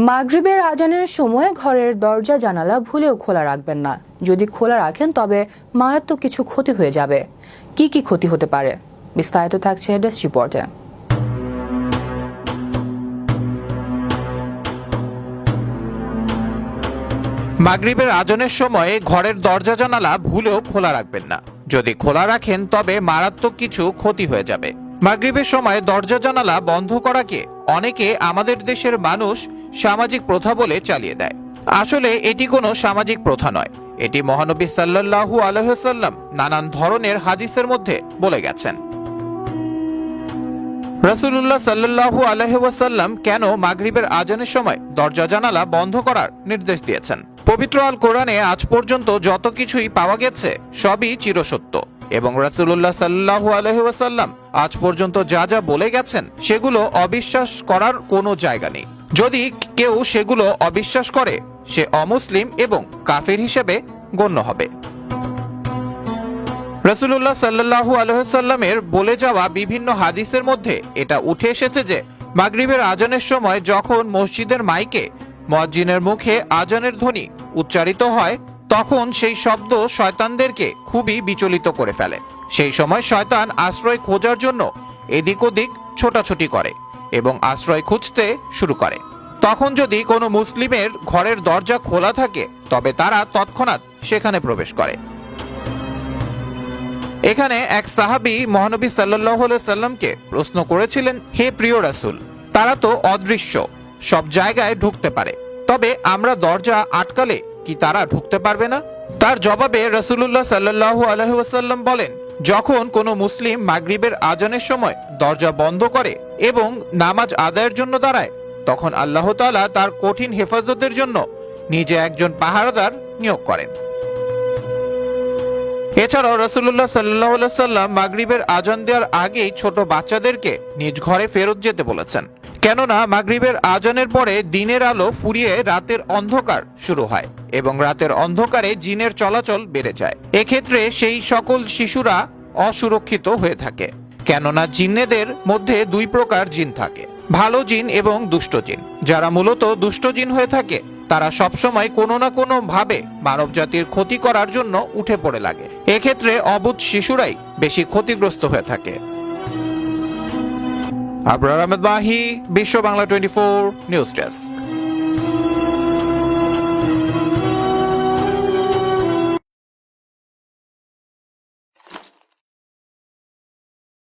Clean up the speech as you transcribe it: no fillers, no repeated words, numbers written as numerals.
মাগরিবের আজানের সময় ঘরের দরজা জানালা ভুলেও খোলা রাখবেন না। যদি খোলা রাখেন তবে মারাত্মক কিছু ক্ষতি হয়ে যাবে। কি কি ক্ষতি হতে পারে, বিস্তারিত থাকছে ডেস্ক রিপোর্টে। মাগরিবের আজানের সময় ঘরের দরজা জানালা ভুলেও খোলা রাখবেন না। যদি খোলা রাখেন তবে মারাত্মক কিছু ক্ষতি হয়ে যাবে। মাগরিবের সময় দরজা জানালা বন্ধ করাকে অনেকে আমাদের দেশের মানুষ সামাজিক প্রথা বলে চালিয়ে দেয়। আসলে এটি কোনো সামাজিক প্রথা নয়, এটি মহানবী সাল্লাল্লাহু আলাইহি ওয়াসাল্লাম নানান ধরনের হাদিসের মধ্যে বলে গেছেন। রাসূলুল্লাহ সাল্লাল্লাহু আলাইহি ওয়াসাল্লাম কেন মাগরিবের আজানের সময় দরজা জানালা বন্ধ করার নির্দেশ দিয়েছেন? পবিত্র আল কোরআনে আজ পর্যন্ত যত কিছুই পাওয়া গেছে সবই চিরসত্য, এবং রাসূলুল্লাহ সাল্লাল্লাহু আলাইহি ওয়াসাল্লাম আজ পর্যন্ত যা যা বলে গেছেন সেগুলো অবিশ্বাস করার কোনো জায়গা নেই। যদি কেউ সেগুলো অবিশ্বাস করে সে অমুসলিম এবং কাফির হিসেবে গণ্য হবে। রাসূলুল্লাহ সাল্লাল্লাহু আলাইহি ওয়াসাল্লামের বলে যাওয়া বিভিন্ন হাদিসের মধ্যে এটা উঠে এসেছে যে মাগরিবের আজানের সময় যখন মসজিদের মাইকে মুয়াজ্জিনের মুখে আজানের ধ্বনি উচ্চারিত হয় তখন সেই শব্দ শয়তানদেরকে খুবই বিচলিত করে ফেলে। সেই সময় শয়তান আশ্রয় খোঁজার জন্য এদিক ওদিক ছোটাছুটি করে এবং আশ্রয় খুঁজতে শুরু করে। তখন যদি কোনো মুসলিমের ঘরের দরজা খোলা থাকে তবে তারা তৎক্ষণাৎ সেখানে প্রবেশ করে। এখানে এক সাহাবী মহানবী সাল্লাল্লাহু আলাইহি সাল্লামকে প্রশ্ন করেছিলেন, হে প্রিয় রাসূল, তারা তো অদৃশ্য, সব জায়গায় ঢুকতে পারে, তবে আমরা দরজা আটকালে কি তারা ঢুকতে পারবে না? তার জবাবে রাসূলুল্লাহ সাল্লাল্লাহু আলাইহি ওয়াসাল্লাম বলেন, যখন কোনো মুসলিম মাগরিবের আজানের সময় দরজা বন্ধ করে এবং নামাজ আদায়ের জন্য দাঁড়ায় তখন আল্লাহ তাআলা তার কঠিন হেফাজতের জন্য নিজে একজন পাহারাদার নিয়োগ করেন। এছাড়াও রাসূলুল্লাহ সাল্লাল্লাহু আলাইহি সাল্লাম মাগরিবের আজান দেওয়ার আগেই ছোট বাচ্চাদেরকে নিজ ঘরে ফেরত যেতে বলেছেন, কেননা মাগরিবের আজানের পরে দিনের আলো ফুরিয়ে রাতের অন্ধকার শুরু হয় এবং রাতের অন্ধকারে জিনের চলাচল বেড়ে যায়। এক্ষেত্রে সেই সকল শিশুরা অসুরক্ষিত হয়ে থাকে, কেননা জিন্নেদের মধ্যে দুই প্রকার জিন থাকে, ভালো জিন এবং দুষ্ট জিন। যারা মূলত দুষ্ট জিন হয়ে থাকে তারা সবসময় কোনো না কোনো ভাবে মানব জাতির ক্ষতি করার জন্য উঠে পড়ে লাগে। এক্ষেত্রে অবুঝ শিশুরাই বেশি ক্ষতিগ্রস্ত হয়ে থাকে। আবরার আহমেদ মাহি, বিশ্ব বাংলা 24 নিউজ ডেস্ক।